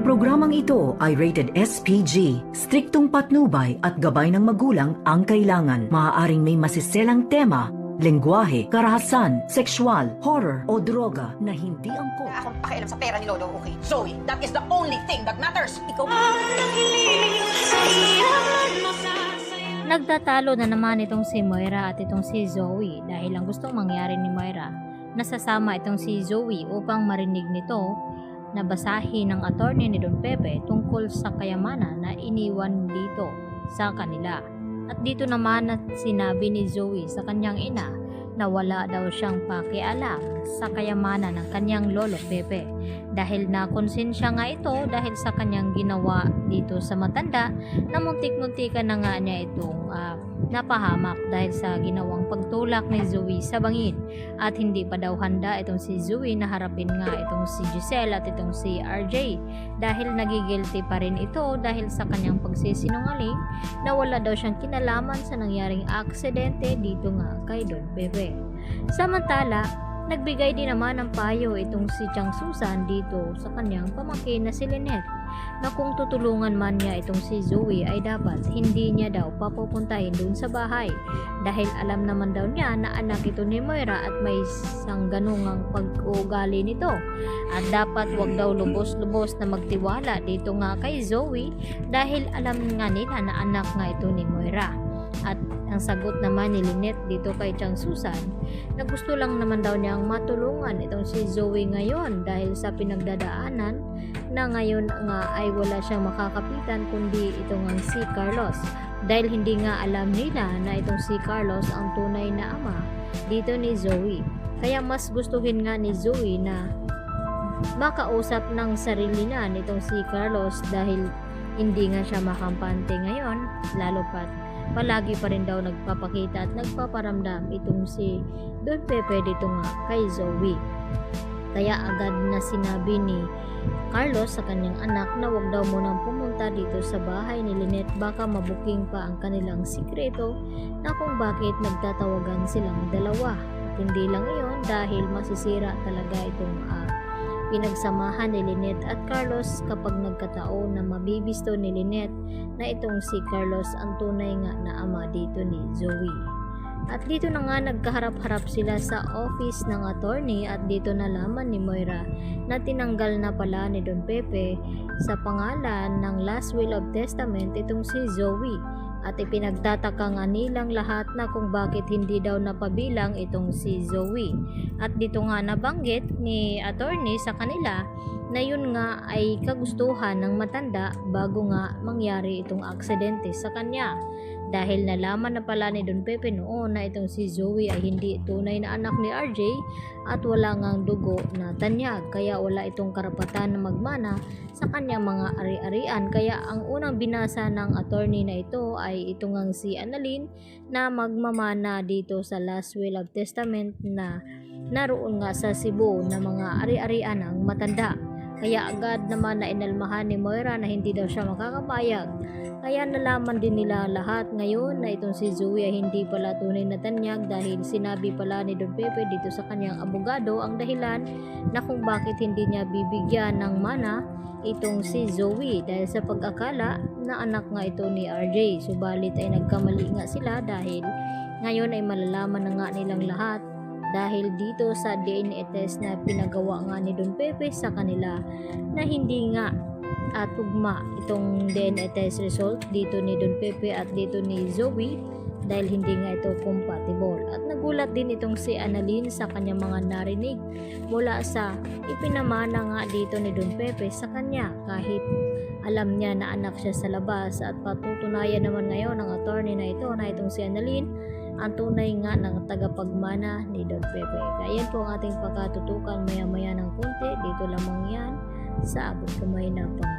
programang ito ay rated SPG. Striktong patnubay at gabay ng magulang ang kailangan. Maaaring may masiselang tema, lengguwahe, karahasan, sexual, horror o droga na hindi angkop. Akong pakialam sa pera ni Lolo, okay? Zoe, that is the only thing that matters. Ikaw. Nagtatalo na naman itong si Moira at itong si Zoe dahil ang gustong mangyari ni Moira, nasasama itong si Zoe upang marinig nito na basahin ng attorney ni Don Pepe tungkol sa kayamanan na iniwan dito sa kanila. At dito naman na sinabi ni Zoe sa kanyang ina na wala daw siyang pakialam sa kayamanan ng kanyang lolo Pepe dahil nakonsensya nga ito dahil sa kanyang ginawa dito sa matanda na muntik-muntikan na nga niya itong napahamak dahil sa ginawang pagtulak ni Zoe sa bangin at hindi pa daw handa itong si Zoe na harapin nga itong si Giselle at itong si RJ dahil nagigilty pa rin ito dahil sa kanyang pagsisinungaling na wala daw siyang kinalaman sa nangyaring aksidente dito nga kay Don Pepe. Samantala, nagbigay din naman ng payo itong si Chang Susan dito sa kanyang pamangkin na si Lynette na kung tutulungan man niya itong si Zoe ay dapat hindi niya daw papupuntahin dun sa bahay dahil alam naman daw niya na anak ito ni Moira at may isang ganungang pag-uugali nito at dapat wag daw lubos-lubos na magtiwala dito nga kay Zoe dahil alam nga nila na anak nga ito ni Moira. At ang sagot naman ni Lynette dito kay Chang Susan na gusto lang naman daw niyang matulungan itong si Zoe ngayon dahil sa pinagdadaanan na ngayon nga ay wala siyang makakapitan kundi itong ang si Carlos dahil hindi nga alam nila na itong si Carlos ang tunay na ama dito ni Zoe. Kaya mas gustuhin nga ni Zoe na makausap ng sarili na nitong si Carlos dahil hindi nga siya makampante ngayon lalo pat palagi pa rin daw nagpapakita at nagpaparamdam itong si Don Pepe dito nga kay Zoe. Kaya agad na sinabi ni Carlos sa kanyang anak na wag daw munang pumunta dito sa bahay ni Lynette baka mabuking pa ang kanilang sikreto na kung bakit nagtatawagan silang dalawa. At hindi lang iyon dahil masisira talaga itong pinagsamahan ni Lynette at Carlos kapag nagkataon na mabibisto ni Lynette na itong si Carlos ang tunay nga na ama dito ni Zoe. At dito na nga nagkaharap-harap sila sa office ng attorney at dito nalaman ni Moira na tinanggal na pala ni Don Pepe sa pangalan ng last will of testament itong si Zoe. At ipinagtataka nga nilang lahat na kung bakit hindi daw napabilang itong si Zoe. At dito nga nabanggit ni attorney sa kanila na yun nga ay kagustuhan ng matanda bago nga mangyari itong aksidente sa kanya. Dahil nalaman na pala ni Don Pepe noon na itong si Zoe ay hindi tunay na anak ni RJ at wala ngang dugo na tanyag kaya wala itong karapatan na magmana sa kanyang mga ari-arian. Kaya ang unang binasa ng attorney na ito ay ito ngang si Annalyn na magmamana dito sa last will of testament na naroon nga sa Cebu na mga ari-arian ng matanda. Kaya agad naman na inalmahan ni Moira na hindi daw siya makakapayag. Kaya nalaman din nila lahat ngayon na itong si Zoe ay hindi pala tunay na tanyag dahil sinabi pala ni Don Pepe dito sa kanyang abogado ang dahilan na kung bakit hindi niya bibigyan ng mana itong si Zoe dahil sa pag-akala na anak nga ito ni RJ. Subalit ay nagkamali nga sila dahil ngayon ay malalaman na nga nilang lahat dahil dito sa DNA test na pinagawa nga ni Don Pepe sa kanila na hindi nga tugma itong DNA test result dito ni Don Pepe at dito ni Zoe dahil hindi nga ito compatible. At nagulat din itong si Annalyn sa kanyang mga narinig mula sa ipinamana nga dito ni Don Pepe sa kanya kahit alam niya na anak siya sa labas. At patutunayan naman ngayon ng attorney na ito na itong si Annalyn ang tunay nga ng tagapagmana ni Don Pepe. Kaya yan po ang ating pagkatutukan maya-maya ng konti. Dito lamang yan sa abot kamay na pangalan.